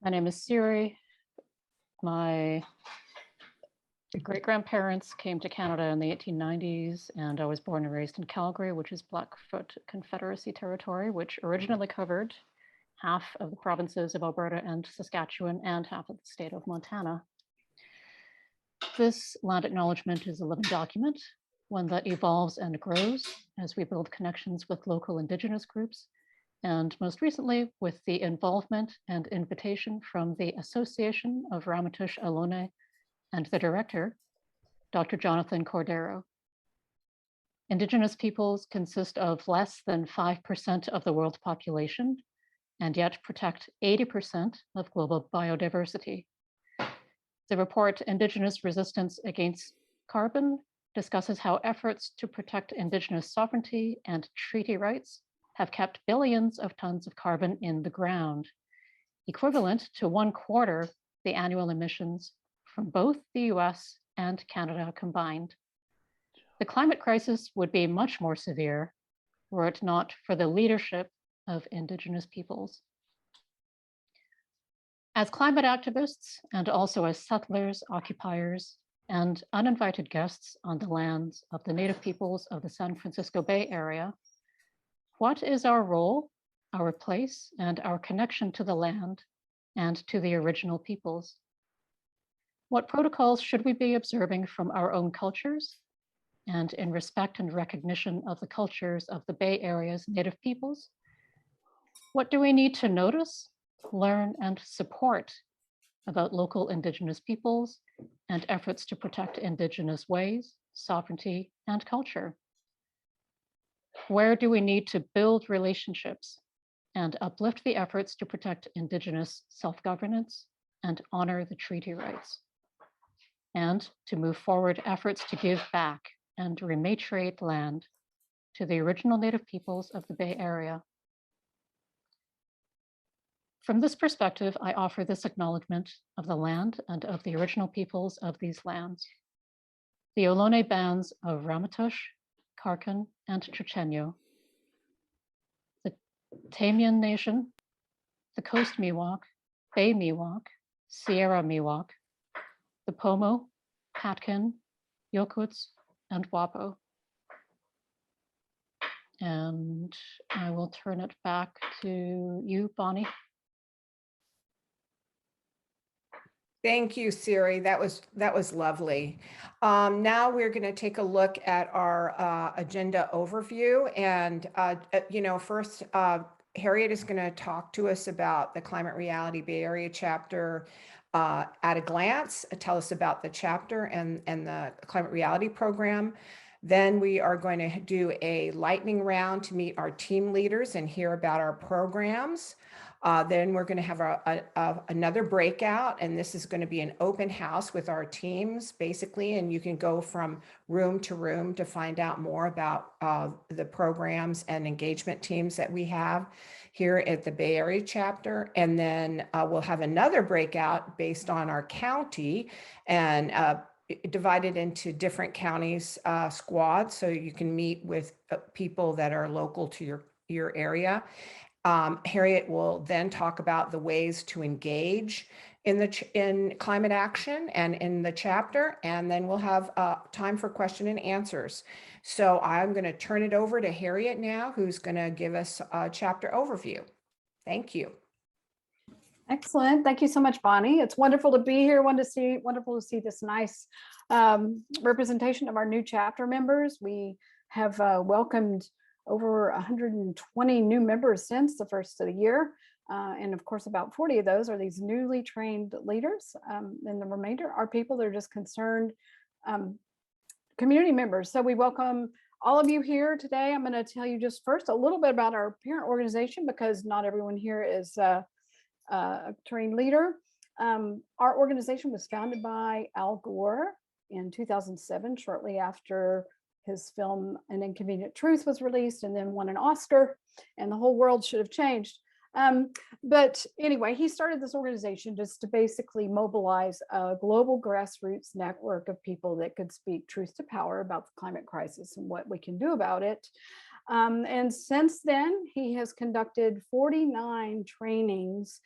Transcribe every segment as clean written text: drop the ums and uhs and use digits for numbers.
My name is Siri. My great-grandparents came to Canada in the 1890s, and I was born and raised in Calgary, which is Blackfoot Confederacy territory, which originally covered half of the provinces of Alberta and Saskatchewan and half of the state of Montana. This land acknowledgement is a living document, one that evolves and grows as we build connections with local Indigenous groups, and most recently with the involvement and invitation from the Association of Ramaytush Ohlone and the director, Dr. Jonathan Cordero. Indigenous peoples consist of less than 5% of the world's population, and yet protect 80% of global biodiversity. The report, Indigenous Resistance Against Carbon, discusses how efforts to protect Indigenous sovereignty and treaty rights have kept billions of tons of carbon in the ground, equivalent to 1/4 the annual emissions from both the US and Canada combined. The climate crisis would be much more severe were it not for the leadership of Indigenous peoples. As climate activists and also as settlers, occupiers, and uninvited guests on the lands of the Native peoples of the San Francisco Bay Area, what is our role, our place, and our connection to the land and to the original peoples? What protocols should we be observing from our own cultures and in respect and recognition of the cultures of the Bay Area's Native peoples? What do we need to notice, learn, and support about local Indigenous peoples and efforts to protect Indigenous ways, sovereignty, and culture? Where do we need to build relationships and uplift the efforts to protect Indigenous self-governance and honor the treaty rights? And to move forward efforts to give back and rematriate land to the original Native peoples of the Bay Area. From this perspective, I offer this acknowledgement of the land and of the original peoples of these lands. The Ohlone bands of Ramaytush, Karkan, and Chochenyo, the Tamian Nation, the Coast Miwok, Bay Miwok, Sierra Miwok, the Pomo, Patkin, Yokuts, and Wapo. And I will turn it back to you, Bonnie. Thank you, Siri. That was lovely. Now we're going to take a look at our agenda overview. And, first, Harriet is going to talk to us about the Climate Reality Bay Area chapter at a glance, tell us about the chapter and the Climate Reality program. Then we are going to do a lightning round to meet our team leaders and hear about our programs. Then we're going to have another breakout, and this is going to be an open house with our teams, basically, and you can go from room to room to find out more about the programs and engagement teams that we have here at the Bay Area chapter. And then we'll have another breakout based on our county and divided into different counties squads, so you can meet with people that are local to your area. Harriet will then talk about the ways to engage in climate action and in the chapter, and then we'll have time for question and answers. So I'm going to turn it over to Harriet now, who's going to give us a chapter overview. Thank you. Excellent. Thank you so much, Bonnie. It's wonderful to be here. Wonderful to see this nice representation of our new chapter members. We have welcomed over 120 new members since the first of the year. And of course, about 40 of those are these newly trained leaders. And the remainder are people that are just concerned community members. So we welcome all of you here today. I'm going to tell you just first a little bit about our parent organization, because not everyone here is a trained leader. Our organization was founded by Al Gore in 2007, shortly after his film An Inconvenient Truth was released and then won an Oscar, and the whole world should have changed. But anyway, he started this organization just to basically mobilize a global grassroots network of people that could speak truth to power about the climate crisis and what we can do about it. And since then, he has conducted 49 trainings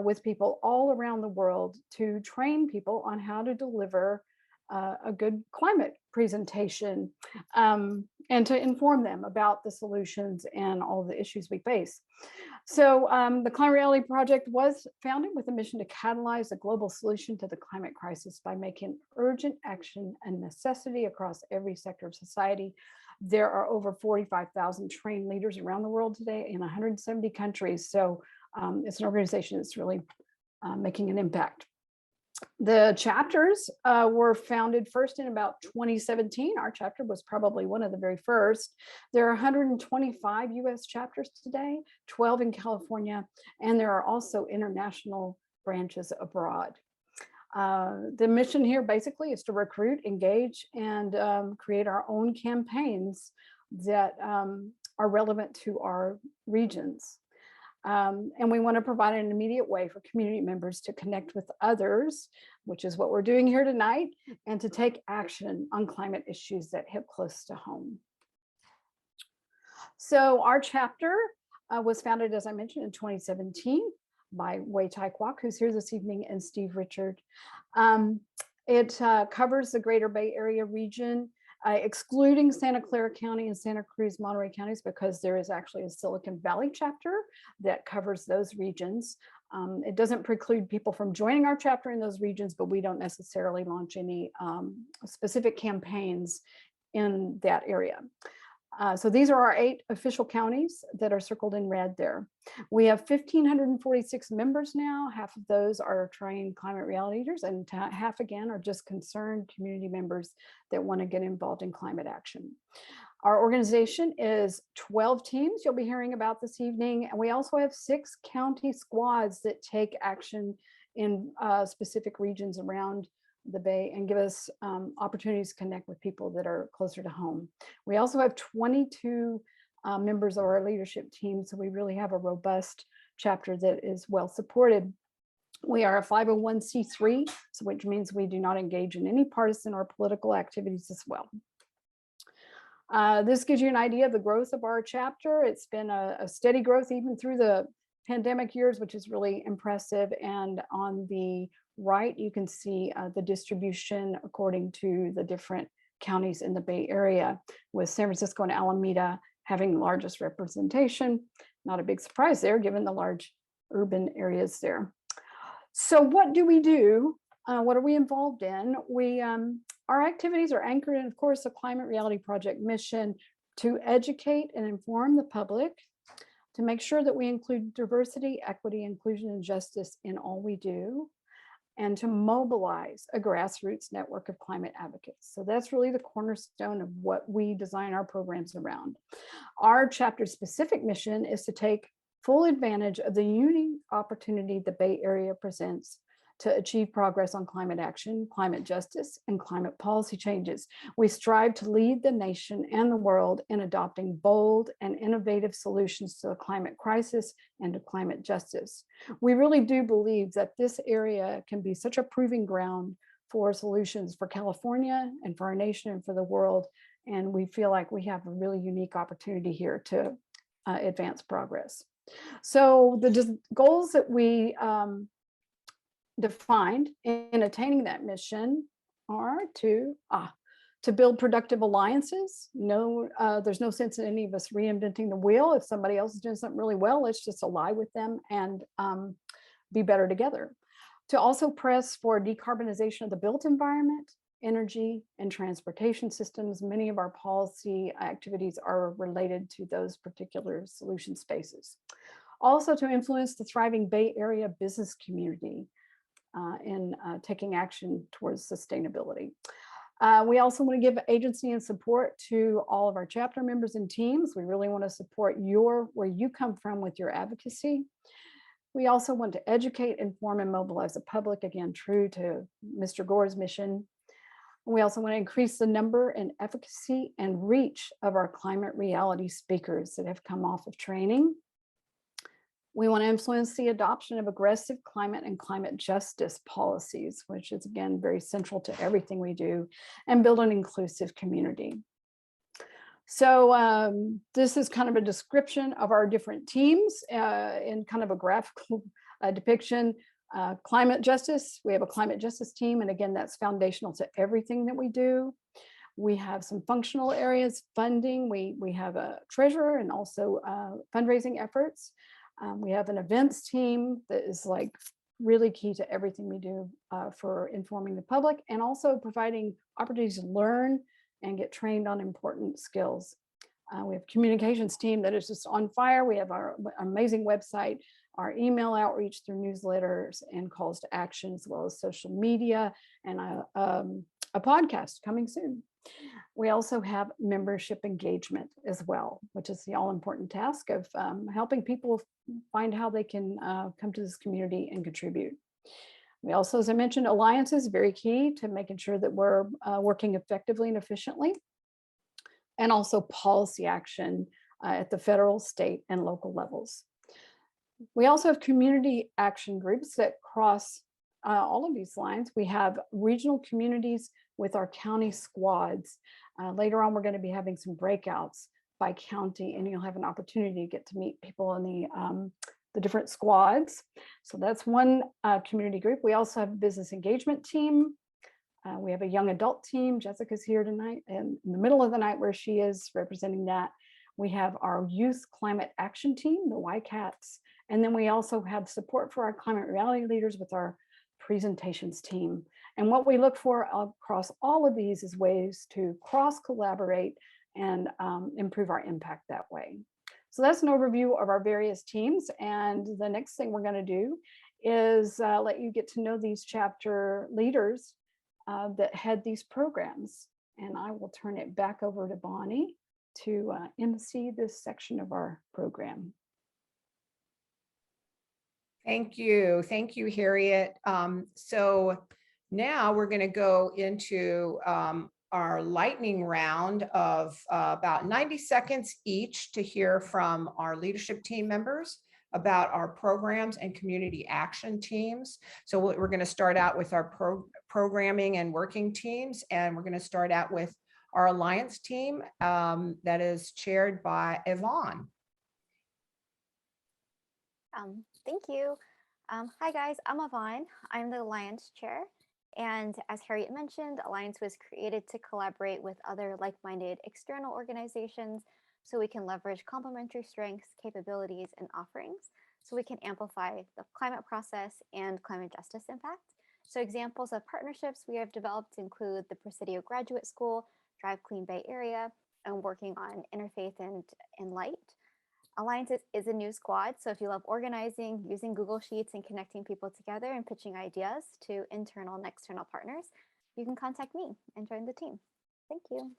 with people all around the world to train people on how to deliver a good climate presentation, and to inform them about the solutions and all the issues we face. So the Climate Reality Project was founded with a mission to catalyze a global solution to the climate crisis by making urgent action a necessity across every sector of society. There are over 45,000 trained leaders around the world today in 170 countries. So it's an organization that's really making an impact. The chapters were founded first in about 2017. Our chapter was probably one of the very first. There are 125 US chapters today, 12 in California, and there are also international branches abroad. The mission here basically is to recruit, engage, and create our own campaigns that are relevant to our regions. And we want to provide an immediate way for community members to connect with others, which is what we're doing here tonight, and to take action on climate issues that hit close to home. So our chapter was founded, as I mentioned, in 2017 by Wei Tai Kwok, who's here this evening, and Steve Richard. It covers the Greater Bay Area region, excluding Santa Clara County and Santa Cruz, Monterey counties, because there is actually a Silicon Valley chapter that covers those regions. It doesn't preclude people from joining our chapter in those regions, but we don't necessarily launch any specific campaigns in that area. So these are our 8 official counties that are circled in red there. We have 1,546 members now. Half of those are trained climate reality leaders, and half again are just concerned community members that want to get involved in climate action. Our organization is 12 teams you'll be hearing about this evening. And we also have 6 county squads that take action in specific regions around the Bay and give us opportunities to connect with people that are closer to home. We also have 22 members of our leadership team, so we really have a robust chapter that is well supported. We are a 501c3, so which means we do not engage in any partisan or political activities as well. This gives you an idea of the growth of our chapter. It's been a steady growth even through the pandemic years, which is really impressive. And on the right, you can see the distribution according to the different counties in the Bay Area, with San Francisco and Alameda having the largest representation. Not a big surprise there, given the large urban areas there. So what do we do? What are we involved in? Our activities are anchored in, of course, the Climate Reality Project mission to educate and inform the public, to make sure that we include diversity, equity, inclusion, and justice in all we do, and to mobilize a grassroots network of climate advocates. So that's really the cornerstone of what we design our programs around. Our chapter specific mission is to take full advantage of the unique opportunity the Bay Area presents to achieve progress on climate action, climate justice, and climate policy changes. We strive to lead the nation and the world in adopting bold and innovative solutions to the climate crisis and to climate justice. We really do believe that this area can be such a proving ground for solutions for California and for our nation and for the world. And we feel like we have a really unique opportunity here to advance progress. So the goals that we defined in attaining that mission are to build productive alliances. No, there's no sense in any of us reinventing the wheel. If somebody else is doing something really well, let's just ally with them and be better together. To also press for decarbonization of the built environment, energy, and transportation systems. Many of our policy activities are related to those particular solution spaces. Also to influence the thriving Bay Area business community in taking action towards sustainability. We also want to give agency and support to all of our chapter members and teams. We really want to support where you come from with your advocacy. We also want to educate, inform, and mobilize the public, again, true to Mr. Gore's mission. We also want to increase the number and efficacy and reach of our climate reality speakers that have come off of training. We want to influence the adoption of aggressive climate and climate justice policies, which is, again, very central to everything we do, and build an inclusive community. So this is kind of a description of our different teams in kind of a graphical depiction. Climate justice, we have a climate justice team, and again, that's foundational to everything that we do. We have some functional areas, funding. We have a treasurer and also fundraising efforts. We have an events team that is like really key to everything we do for informing the public and also providing opportunities to learn and get trained on important skills. We have a communications team that is just on fire. We have our amazing website, our email outreach through newsletters and calls to action, as well as social media and a podcast coming soon. We also have membership engagement as well, which is the all-important task of helping people find how they can come to this community and contribute. We also, as I mentioned, alliances, very key to making sure that we're working effectively and efficiently, and also policy action at the federal, state, and local levels. We also have community action groups that cross all of these lines. We have regional communities with our county squads. Later on, we're going to be having some breakouts by county, and you'll have an opportunity to get to meet people in the different squads. So that's one community group. We also have a business engagement team. We have a young adult team. Jessica's here tonight, and in the middle of the night where she is representing that. We have our youth climate action team, the YCATs. And then we also have support for our climate reality leaders with our presentations team. And what we look for across all of these is ways to cross collaborate and improve our impact that way. So that's an overview of our various teams. And the next thing we're going to do is let you get to know these chapter leaders that head these programs. And I will turn it back over to Bonnie to MC this section of our program. Thank you, Harriet. So now we're going to go into our lightning round of about 90 seconds each to hear from our leadership team members about our programs and community action teams. So we're going to start out with our programming and working teams, and we're going to start out with our alliance team that is chaired by Yvonne. Thank you. Hi guys, I'm Yvonne. I'm the Alliance Chair. And as Harriet mentioned, Alliance was created to collaborate with other like-minded external organizations so we can leverage complementary strengths, capabilities, and offerings so we can amplify the climate process and climate justice impact. So examples of partnerships we have developed include the Presidio Graduate School, Drive Clean Bay Area, and working on interfaith and light. Alliance is a new squad, so if you love organizing, using Google Sheets, and connecting people together and pitching ideas to internal and external partners, you can contact me and join the team. Thank you.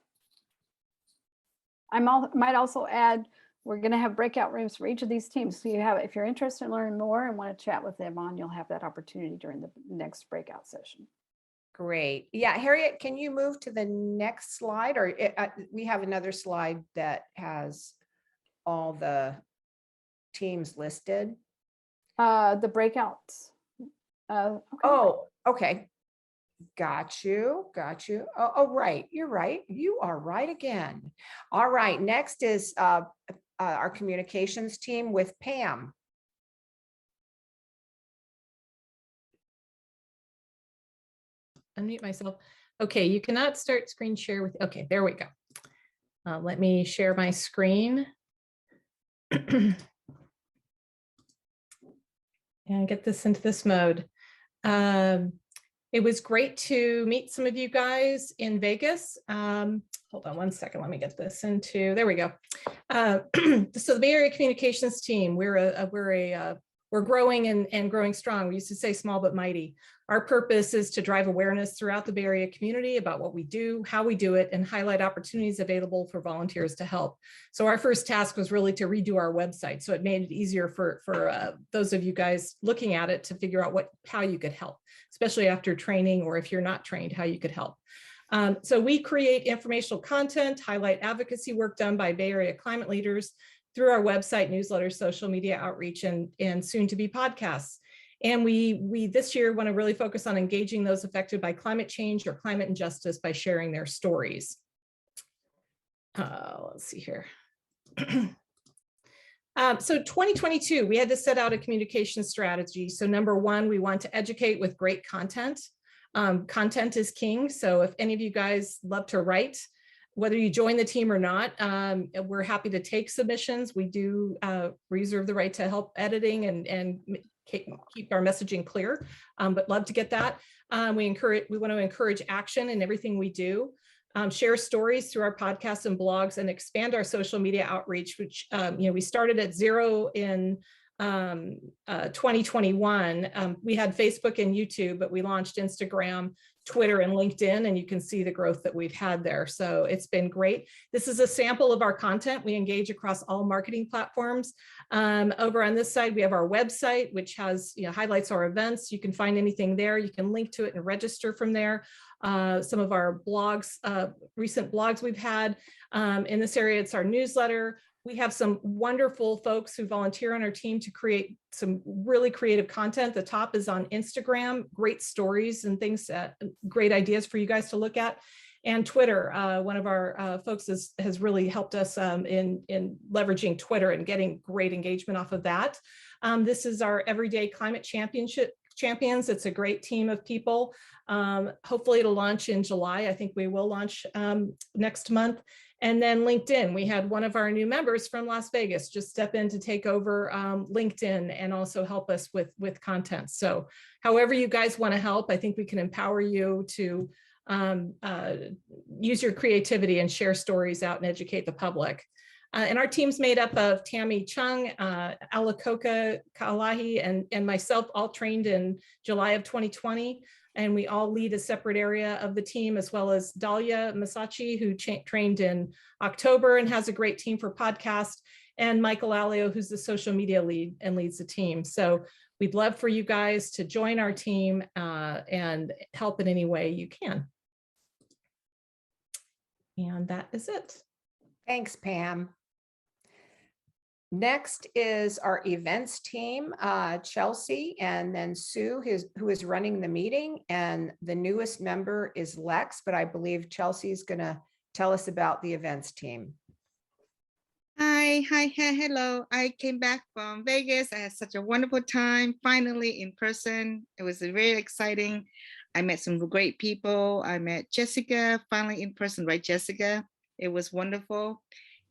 I might also add, we're going to have breakout rooms for each of these teams. So if you're interested in learning more and want to chat with them on, you'll have that opportunity during the next breakout session. Great. Yeah, Harriet, can you move to the next slide? Or we have another slide that has all the teams listed. The breakouts. Okay. Oh, okay. Got you. Oh, right. You're right. You are right again. All right. Next is our communications team with Pam. Unmute myself. Okay, you cannot start screen share with, okay, there we go. Let me share my screen. And get this into this mode. It was great to meet some of you guys in Vegas. Hold on one second, let me get this into, there we go. So the Bay Area Communications team, we're growing and growing strong. We used to say small but mighty. Our purpose is to drive awareness throughout the Bay Area community about what we do, how we do it, and highlight opportunities available for volunteers to help. So our first task was really to redo our website. So it made it easier for those of you guys looking at it to figure out how you could help, especially after training, or if you're not trained, how you could help. So we create informational content, highlight advocacy work done by Bay Area climate leaders through our website, newsletters, social media outreach, and soon to be podcasts. And we this year want to really focus on engaging those affected by climate change or climate injustice by sharing their stories. Let's see here. So 2022, we had to set out a communication strategy. So number one, we want to educate with great content. Content is king. So if any of you guys love to write, whether you join the team or not, we're happy to take submissions. We do reserve the right to help editing and keep our messaging clear, but love to get that. We want to encourage action in everything we do. Share stories through our podcasts and blogs, and expand our social media outreach, which we started at 0 in 2021. We had Facebook and YouTube, but we launched Instagram, Twitter, and LinkedIn, and you can see the growth that we've had there. So it's been great. This is a sample of our content. We engage across all marketing platforms. Over on this side, we have our website, which has highlights our events. You can find anything there. You can link to it and register from there. Some of our blogs, recent blogs we've had in this area, it's our newsletter. We have some wonderful folks who volunteer on our team to create some really creative content. The top is on Instagram, great stories and things, great ideas for you guys to look at. And Twitter, one of our folks has really helped us in leveraging Twitter and getting great engagement off of that. This is our Everyday Climate Champions. It's a great team of people. Hopefully it'll launch in July. I think we will launch next month. And then LinkedIn, we had one of our new members from Las Vegas just step in to take over LinkedIn and also help us with content. So however you guys want to help, I think we can empower you to use your creativity and share stories out and educate the public. And our team's made up of Tammy Chung, Alakoka Kalahi, and myself, all trained in July of 2020. And we all lead a separate area of the team, as well as Dahlia Masachi, who trained in October and has a great team for podcast, and Michael Alio, who's the social media lead and leads the team. So we'd love for you guys to join our team and help in any way you can. And that is it. Thanks, Pam. Next is our events team, Chelsea, and then Sue, who is running the meeting, and the newest member is Lex, but I believe Chelsea's going to tell us about the events team. Hi, hello. I came back from Vegas. I had such a wonderful time, finally in person. It was very exciting. I met some great people. I met Jessica, finally in person, right, Jessica? It was wonderful.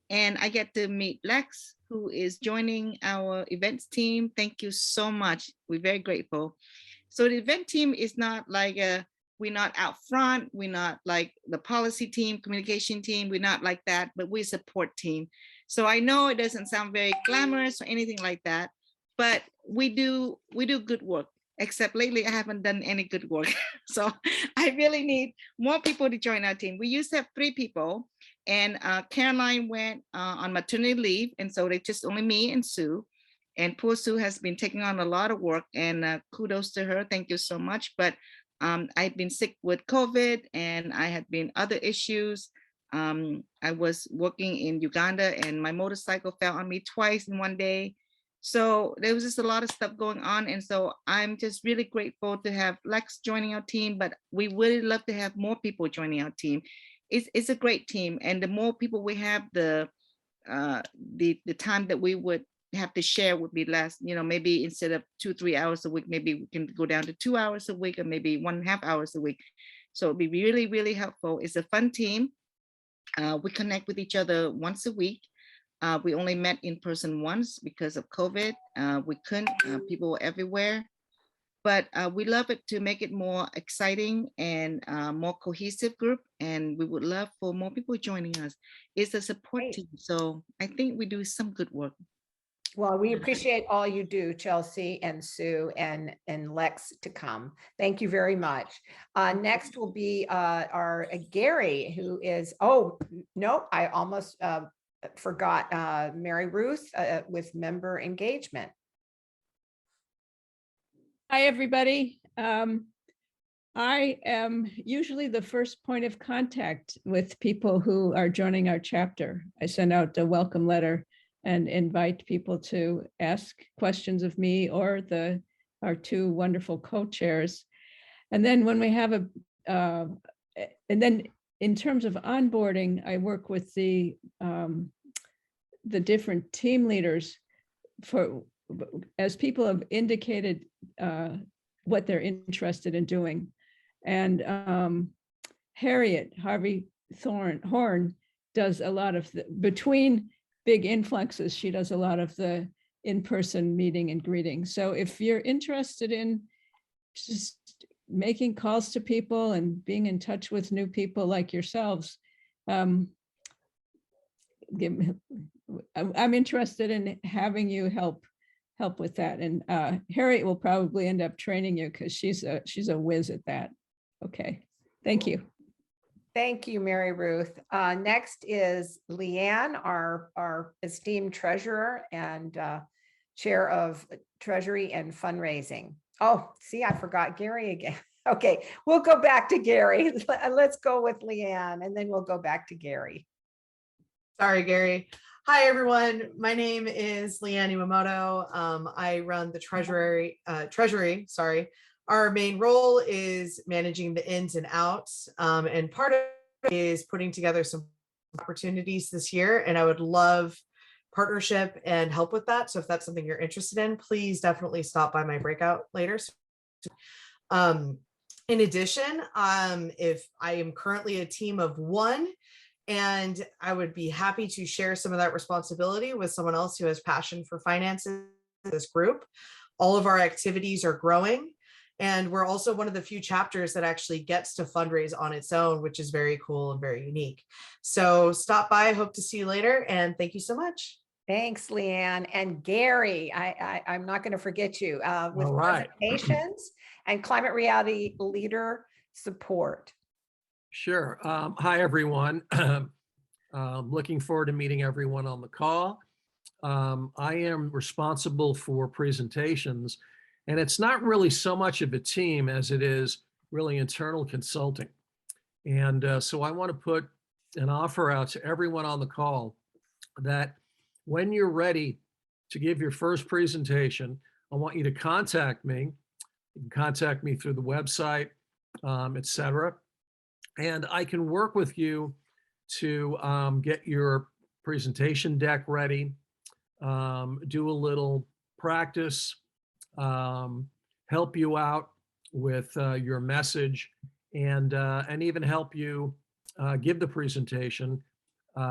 And I get to meet Lex, who is joining our events team. Thank you so much. We're very grateful. So the event team is not like we're not out front. We're not like the policy team, communication team. We're not like that, but we're a support team. So I know it doesn't sound very glamorous or anything like that, but we do good work. Except lately I haven't done any good work. So I really need more people to join our team. We used to have 3 people, and Caroline went on maternity leave. And so they just only me and Sue. And poor Sue has been taking on a lot of work, and kudos to her. Thank you so much. But I've been sick with COVID, and I had been other issues. I was working in Uganda, and my motorcycle fell on me twice in one day. So there was just a lot of stuff going on. And so I'm just really grateful to have Lex joining our team, but we really love to have more people joining our team. It's a great team. And the more people we have, the time that we would have to share would be less. Maybe instead of 2-3 hours a week, maybe we can go down to 2 hours a week, or maybe 1.5 hours a week. So it'd be really, really helpful. It's a fun team. We connect with each other once a week. We only met in person once because of COVID. We couldn't, people were everywhere. But we love it to make it more exciting and more cohesive group. And we would love for more people joining us. It's a support team. So I think we do some good work. Well, we appreciate all you do, Chelsea and Sue and Lex to come. Thank you very much. Next will be our Gary, who is, oh, no, I almost forgot Mary Ruth with member engagement. Hi, everybody. I am usually the first point of contact with people who are joining our chapter. I send out a welcome letter and invite people to ask questions of me or our 2 wonderful co-chairs. And then when we have and then in terms of onboarding, I work with the different team leaders as people have indicated what they're interested in doing. And Harriet Harvey Horn does a lot of between big influxes, she does a lot of the in-person meeting and greeting. So if you're interested in just making calls to people and being in touch with new people like yourselves, I'm interested in having you help with that. And Harriet will probably end up training you because she's a whiz at that. Okay, thank you. Thank you, Mary Ruth. Next is Leanne, our esteemed treasurer and chair of Treasury and Fundraising. Oh, see, I forgot Gary again. Okay, we'll go back to Gary. Let's go with Leanne and then we'll go back to Gary. Sorry, Gary. Hi, everyone. My name is Leanne Iwamoto. I run the treasury. Our main role is managing the ins and outs, and part of it is putting together some opportunities this year, and I would love partnership and help with that. So if that's something you're interested in, please definitely stop by my breakout later. In addition, if I am currently a team of one, and I would be happy to share some of that responsibility with someone else who has passion for finances in this group. All of our activities are growing. And we're also one of the few chapters that actually gets to fundraise on its own, which is very cool and very unique. So stop by, hope to see you later. And thank you so much. Thanks, Leanne. And Gary, I'm not going to forget you with presentations and climate reality leader support. Sure. Hi, everyone. Looking forward to meeting everyone on the call. I am responsible for presentations, and it's not really so much of a team as it is really internal consulting. And so I want to put an offer out to everyone on the call that when you're ready to give your first presentation, I want you to contact me. You can contact me through the website, etc. And I can work with you to get your presentation deck ready, do a little practice, help you out with your message, and even help you give the presentation.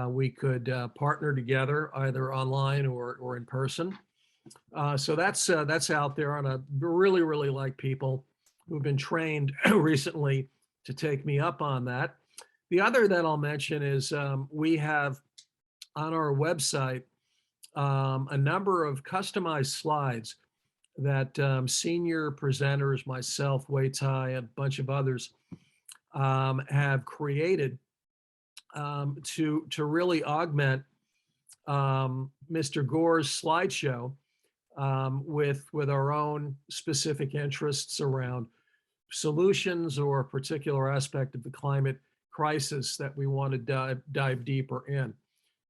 We could partner together either online or in person. So that's out there, and I really, really like people who've been trained recently to take me up on that. The other that I'll mention is we have on our website a number of customized slides that senior presenters, myself, Wei Tai, and a bunch of others have created to really augment Mr. Gore's slideshow with our own specific interests around solutions or a particular aspect of the climate crisis that we want to dive deeper in.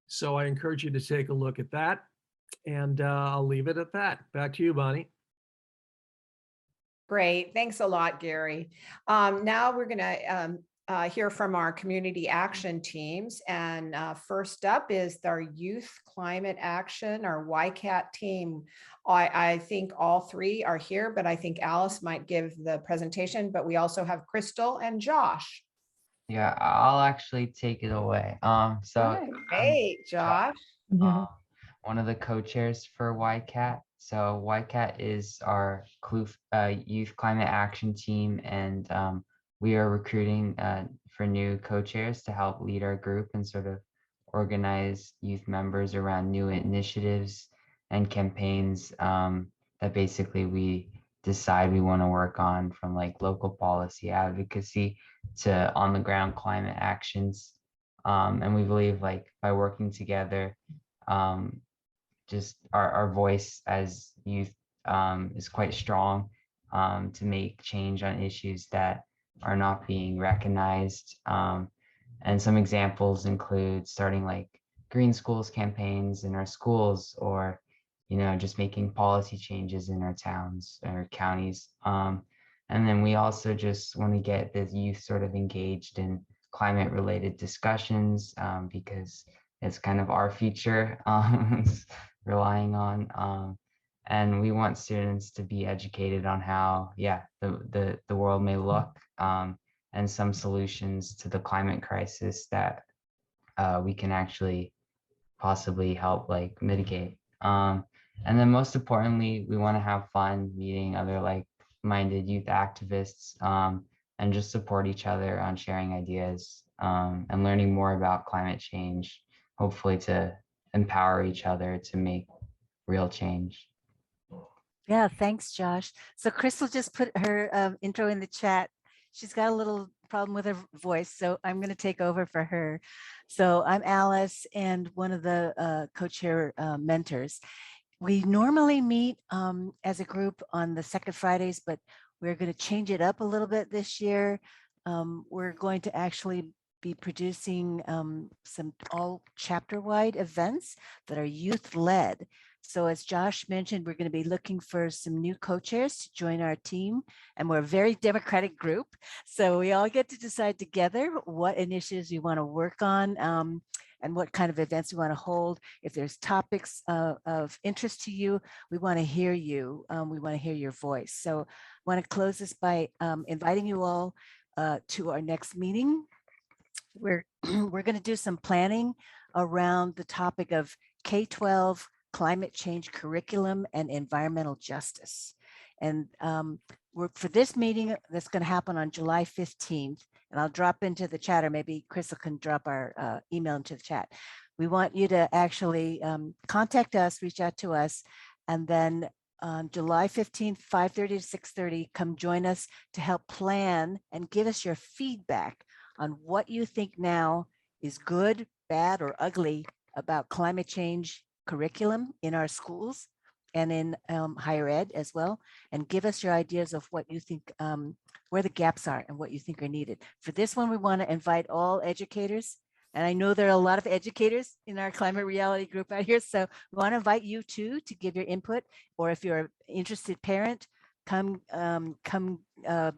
So I encourage you to take a look at that, and I'll leave it at that. Back to you, Bonnie. Great. Thanks a lot, Gary. Now we're going to hear from our community action teams. And first up is our Youth Climate Action, our YCAT team. I think all three are here, but I think Alice might give the presentation, but we also have Crystal and Josh. Yeah, I'll actually take it away. Hey, Josh. One of the co-chairs for YCAT. So YCAT is our Youth Climate Action team, and we are recruiting for new co-chairs to help lead our group and sort of organize youth members around new initiatives and campaigns that basically we decide we want to work on, from like local policy advocacy to on the ground climate actions. And we believe like by working together, just our voice as youth is quite strong to make change on issues that are not being recognized. And some examples include starting like green schools campaigns in our schools, or just making policy changes in our towns or counties. And then we also just want to get the youth sort of engaged in climate related discussions, because it's kind of our future, relying on. And we want students to be educated on how, yeah, the world may look, and some solutions to the climate crisis that we can actually possibly help like mitigate. And then most importantly, we want to have fun meeting other like-minded youth activists, and just support each other on sharing ideas, and learning more about climate change, hopefully to empower each other to make real change. Yeah, thanks, Josh. So Crystal just put her intro in the chat. She's got a little problem with her voice, so I'm going to take over for her. So I'm Alice and one of the co-chair mentors. We normally meet as a group on the second Fridays, but we're going to change it up a little bit this year. We're going to actually be producing some all chapter-wide events that are youth-led. So as Josh mentioned, we're going to be looking for some new co-chairs to join our team, and we're a very democratic group. So we all get to decide together what initiatives we want to work on, and what kind of events we want to hold. If there's topics of interest to you, we want to hear you. We want to hear your voice. So I want to close this by inviting you all to our next meeting. We're going to do some planning around the topic of K-12 climate change curriculum and environmental justice. And for this meeting that's going to happen on July 15th, and I'll drop into the chat, or maybe Crystal can drop our email into the chat. We want you to actually contact us, reach out to us, and then on July 15th, 5:30 to 6:30, come join us to help plan and give us your feedback on what you think now is good, bad, or ugly about climate change curriculum in our schools and in higher ed as well, and give us your ideas of what you think, where the gaps are and what you think are needed. For this one, we want to invite all educators, and I know there are a lot of educators in our climate reality group out here, so we want to invite you too to give your input, or if you're an interested parent, come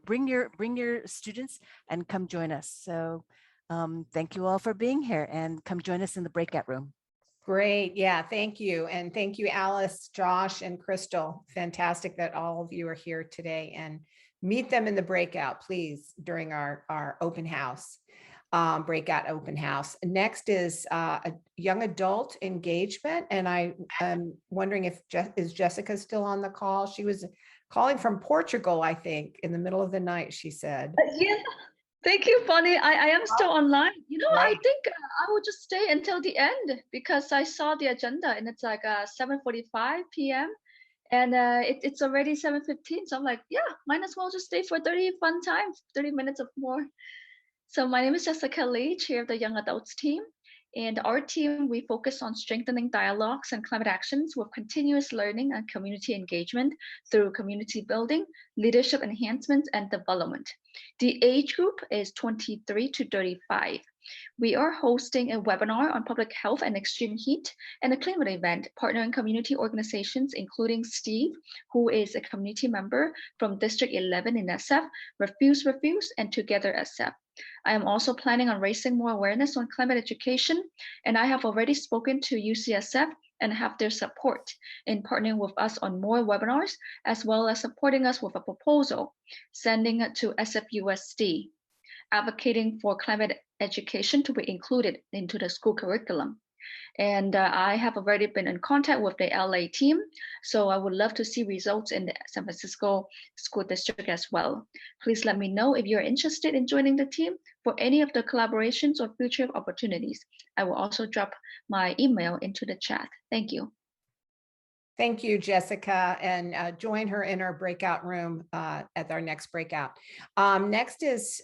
bring your students and come join us. So thank you all for being here, and come join us in the breakout room. Great. Yeah, thank you. And thank you, Alice, Josh, and Crystal. Fantastic that all of you are here today, and meet them in the breakout, please, during our open house, breakout open house. Next is a young adult engagement. And I am wondering if is Jessica still on the call? She was calling from Portugal, I think, in the middle of the night, she said. Yeah. Thank you, Bonnie. I am still online. You know, Right. I think I will just stay until the end because I saw the agenda and it's like 7:45 p.m. and it's already 7:15. So I'm like, yeah, might as well just stay for 30 fun times, 30 minutes or more. So my name is Jessica Lee, chair of the Young Adults team. And our team, we focus on strengthening dialogues and climate actions with continuous learning and community engagement through community building, leadership enhancement, and development. The age group is 23 to 35. We are hosting a webinar on public health and extreme heat and a climate event partnering community organizations, including Steve, who is a community member from District 11 in SF, Refuse, and Together SF. I am also planning on raising more awareness on climate education, and I have already spoken to UCSF and have their support in partnering with us on more webinars, as well as supporting us with a proposal, sending it to SFUSD, advocating for climate education to be included into the school curriculum. And I have already been in contact with the LA team, so I would love to see results in the San Francisco School District as well. Please let me know if you're interested in joining the team for any of the collaborations or future opportunities. I will also drop my email into the chat. Thank you. Thank you, Jessica, and join her in our breakout room at our next breakout. Next is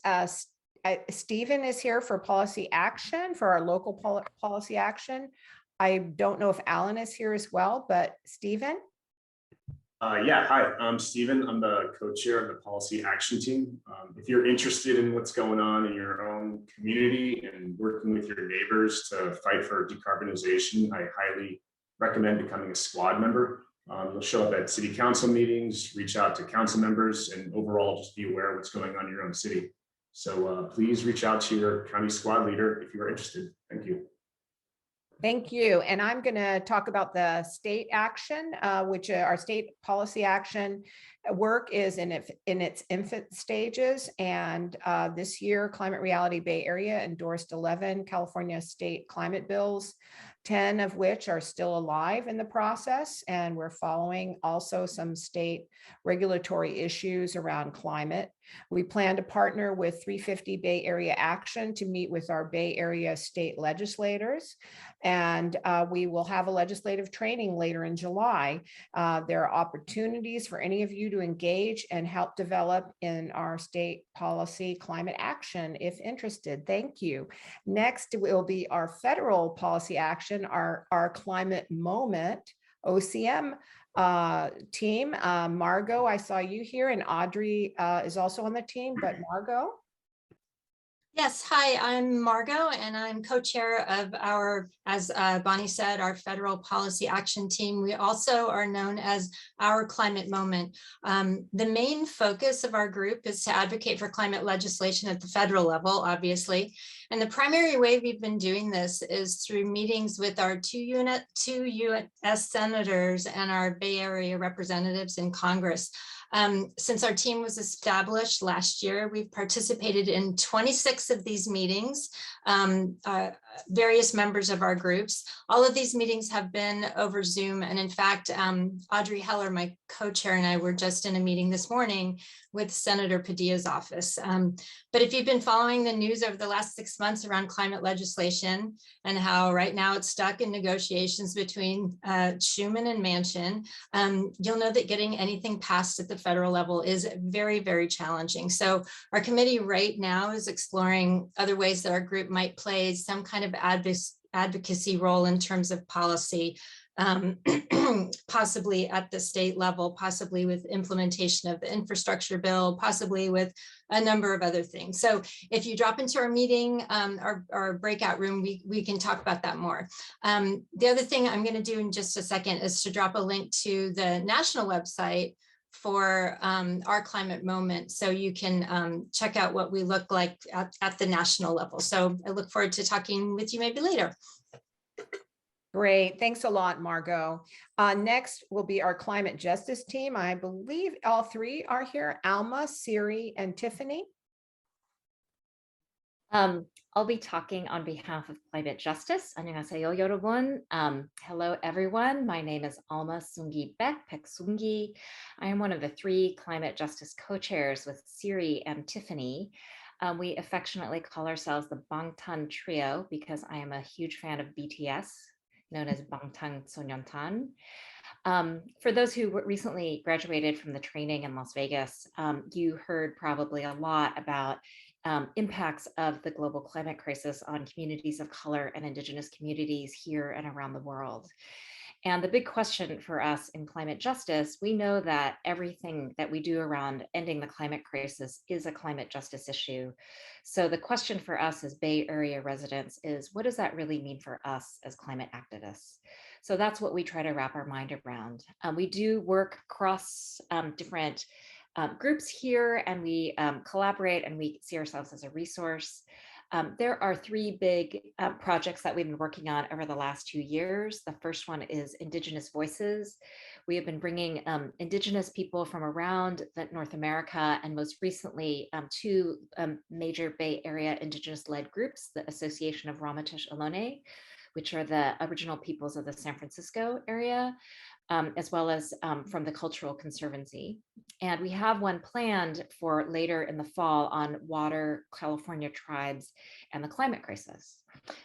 Stephen is here for policy action, for our local policy action. I don't know if Alan is here as well, but Stephen? Yeah, hi, I'm Stephen. I'm the co-chair of the policy action team. If you're interested in what's going on in your own community and working with your neighbors to fight for decarbonization, I highly recommend becoming a squad member. You'll show up at city council meetings, reach out to council members, and overall just be aware of what's going on in your own city. So please reach out to your county squad leader if you are interested. Thank you. Thank you. And I'm going to talk about the state action, which our state policy action work is in its infant stages. And this year, Climate Reality Bay Area endorsed 11 California state climate bills, 10 of which are still alive in the process. And we're following also some state regulatory issues around climate. We plan to partner with 350 Bay Area Action to meet with our Bay Area state legislators. And we will have a legislative training later in July. There are opportunities for any of you to engage and help develop in our state policy climate action if interested. Thank you. Next will be our federal policy action, our climate moment, OCM team. Margot, I saw you here, and Audrey is also on the team, but Margot? Yes, hi, I'm Margot, and I'm co-chair of our, as Bonnie said, our federal policy action team. We also are known as our climate moment. The main focus of our group is to advocate for climate legislation at the federal level, obviously. And the primary way we've been doing this is through meetings with our two U.S. senators and our Bay Area representatives in Congress. Since our team was established last year, we've participated in 26 of these meetings, various members of our groups. All of these meetings have been over Zoom. And in fact, Audrey Heller, my co-chair, and I were just in a meeting this morning with Senator Padilla's office. But if you've been following the news over the last 6 months around climate legislation and how right now it's stuck in negotiations between Schumer and Manchin, you'll know that getting anything passed at the federal level is very, very challenging. So our committee right now is exploring other ways that our group might play some kind of advocacy role in terms of policy, possibly at the state level, possibly with implementation of the infrastructure bill, possibly with a number of other things. So if you drop into our meeting, our breakout room, we can talk about that more. The other thing I'm going to do in just a second is to drop a link to the national website for our climate moment, so you can check out what we look like at the national level. So I look forward to talking with you maybe later. Great. Thanks a lot, Margot. Next will be our climate justice team. I believe all three are here, Alma, Siri, and Tiffany. I'll be talking on behalf of Climate Justice. 안녕하세요, 여러분. Hello, everyone. My name is Alma Sungi Pek-Sungi. I am one of the 3 Climate Justice co-chairs with Siri and Tiffany. We affectionately call ourselves the Bangtan Trio because I am a huge fan of BTS, known as Bangtan Sonyeontan. For those who recently graduated from the training in Las Vegas, you heard probably a lot about impacts of the global climate crisis on communities of color and Indigenous communities here and around the world. And the big question for us in climate justice, we know that everything that we do around ending the climate crisis is a climate justice issue. So the question for us as Bay Area residents is, what does that really mean for us as climate activists? So that's what we try to wrap our mind around. We do work across different groups here, and we collaborate, and we see ourselves as a resource. There are 3 big projects that we've been working on over the last 2 years. The first one is Indigenous Voices. We have been bringing Indigenous people from around North America, and most recently 2 major Bay Area Indigenous-led groups, the Association of Ramaytush Ohlone, which are the original peoples of the San Francisco area, as well as from the Cultural Conservancy. And we have one planned for later in the fall on water, California tribes, and the climate crisis.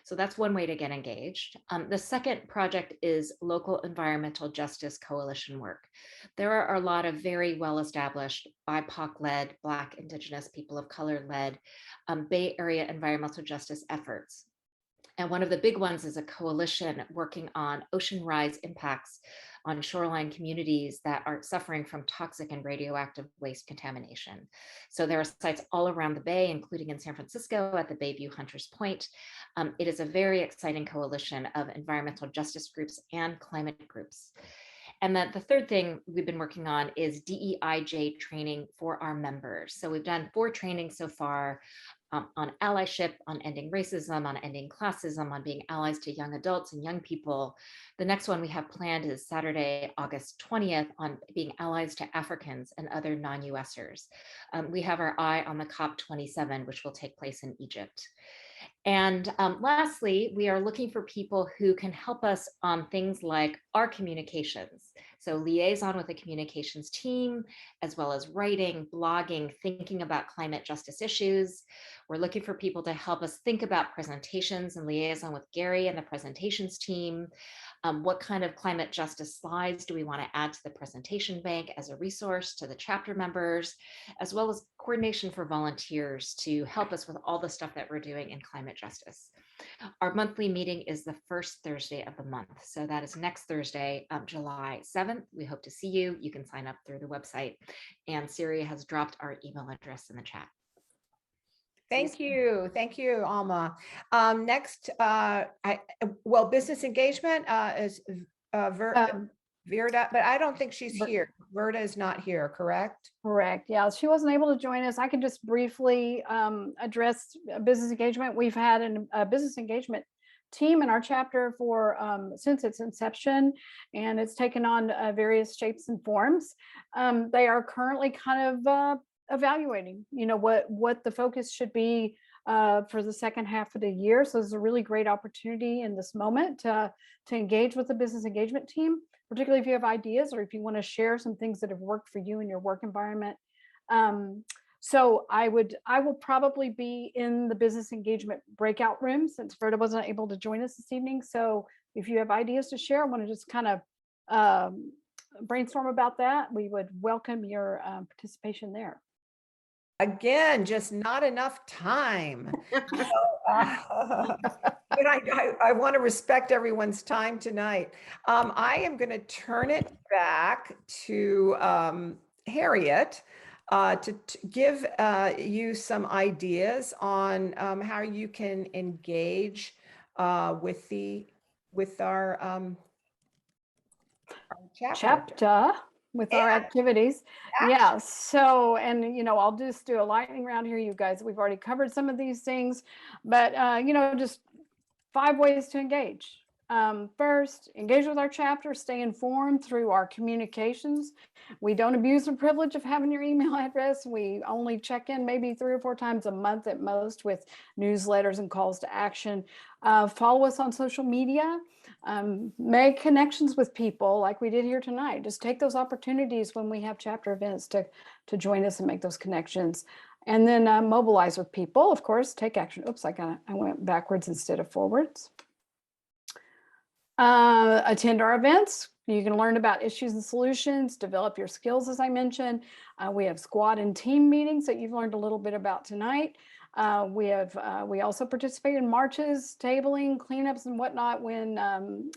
So that's one way to get engaged. The second project is local environmental justice coalition work. There are a lot of very well-established BIPOC-led, Black, Indigenous, people of color-led Bay Area environmental justice efforts. And one of the big ones is a coalition working on ocean rise impacts on shoreline communities that are suffering from toxic and radioactive waste contamination. So there are sites all around the Bay, including in San Francisco at the Bayview Hunters Point. It is a very exciting coalition of environmental justice groups and climate groups. And then the third thing we've been working on is DEIJ training for our members. So we've done 4 trainings so far on allyship, on ending racism, on ending classism, on being allies to young adults and young people. The next one we have planned is Saturday, August 20th, on being allies to Africans and other non-USers. We have our eye on the COP27, which will take place in Egypt. And lastly, we are looking for people who can help us on things like our communications. So liaison with the communications team, as well as writing, blogging, thinking about climate justice issues. We're looking for people to help us think about presentations and liaison with Gary and the presentations team. What kind of climate justice slides do we want to add to the presentation bank as a resource to the chapter members, as well as coordination for volunteers to help us with all the stuff that we're doing in climate justice. Our monthly meeting is the first Thursday of the month. So that is next Thursday, July 7th. We hope to see you. You can sign up through the website. And Siri has dropped our email address in the chat. Thank you, Alma. Next, business engagement is Verda, but I don't think she's here. Verda is not here, correct? Correct. Yeah, she wasn't able to join us. I can just briefly address business engagement. We've had a business engagement team in our chapter for since its inception, and it's taken on various shapes and forms. They are currently kind of evaluating, what the focus should be for the second half of the year. So there's a really great opportunity in this moment to engage with the business engagement team, particularly if you have ideas or if you want to share some things that have worked for you in your work environment. So I will probably be in the business engagement breakout room since Verda wasn't able to join us this evening. So if you have ideas to share, I want to just kind of brainstorm about that. We would welcome your participation there. Again, just not enough time. But I want to respect everyone's time tonight. I am going to turn it back to Harriet to give you some ideas on how you can engage with our chapter. With our activities. Yeah, so, and I'll just do a lightning round here, you guys. We've already covered some of these things, but just 5 ways to engage. First, engage with our chapter, stay informed through our communications. We don't abuse the privilege of having your email address. We only check in maybe 3 or 4 times a month at most with newsletters and calls to action. Follow us on social media. Make connections with people like we did here tonight. Just take those opportunities when we have chapter events to join us and make those connections. And then mobilize with people, of course, take action. Oops, I went backwards instead of forwards. Attend our events. You can learn about issues and solutions, develop your skills, as I mentioned. We have squad and team meetings that you've learned a little bit about tonight. We also participate in marches, tabling, cleanups, and whatnot when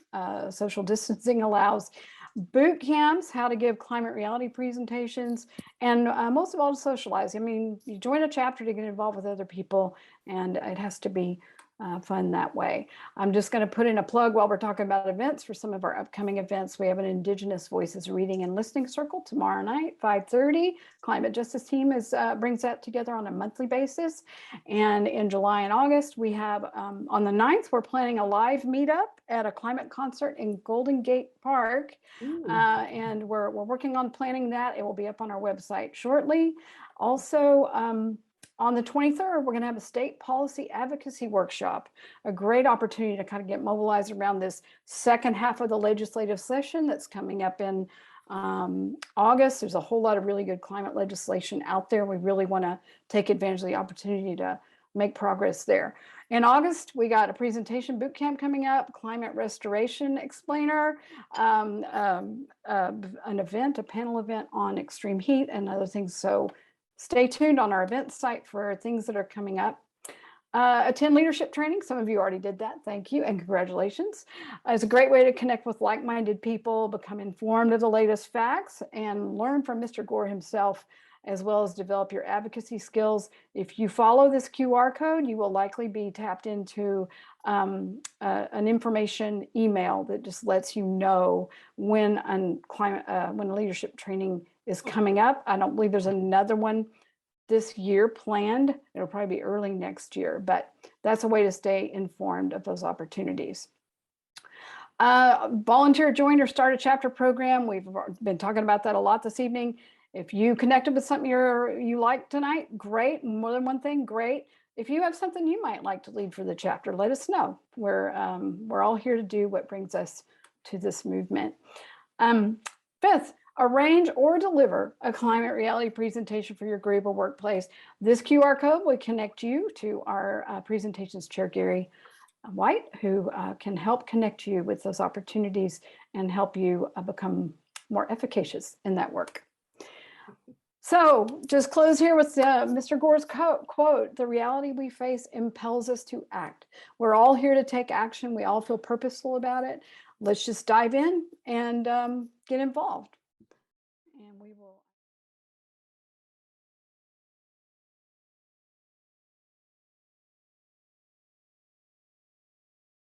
social distancing allows. Boot camps, how to give climate reality presentations, and most of all, to socialize. I mean, you join a chapter to get involved with other people, and it has to be fun that way. I'm just going to put in a plug while we're talking about events for some of our upcoming events. We have an Indigenous Voices Reading and Listening Circle tomorrow night, 5:30. Climate Justice Team brings that together on a monthly basis. And in July and August, we have on the 9th, we're planning a live meetup at a climate concert in Golden Gate Park. And we're working on planning that. It will be up on our website shortly. Also, on the 23rd, we're going to have a state policy advocacy workshop, a great opportunity to kind of get mobilized around this second half of the legislative session that's coming up in August. There's a whole lot of really good climate legislation out there. We really want to take advantage of the opportunity to make progress there. In August, we got a presentation boot camp coming up, climate restoration explainer, an event, a panel event on extreme heat and other things. So stay tuned on our events site for things that are coming up. Attend leadership training. Some of you already did that. Thank you and congratulations. It's a great way to connect with like-minded people, become informed of the latest facts, and learn from Mr. Gore himself, as well as develop your advocacy skills. If you follow this QR code, you will likely be tapped into an information email that just lets you know when when leadership training is coming up. I don't believe there's another one this year planned. It'll probably be early next year, but that's a way to stay informed of those opportunities. Volunteer join or start a chapter program. We've been talking about that a lot this evening. If you connected with something you like tonight, great. More than one thing, great. If you have something you might like to lead for the chapter, let us know. We're all here to do what brings us to this movement. Fifth, arrange or deliver a climate reality presentation for your group or workplace. This QR code will connect you to our presentations chair, Gary White, who can help connect you with those opportunities and help you become more efficacious in that work. So just close here with Mr. Gore's quote, "The reality we face impels us to act." We're all here to take action. We all feel purposeful about it. Let's just dive in and get involved.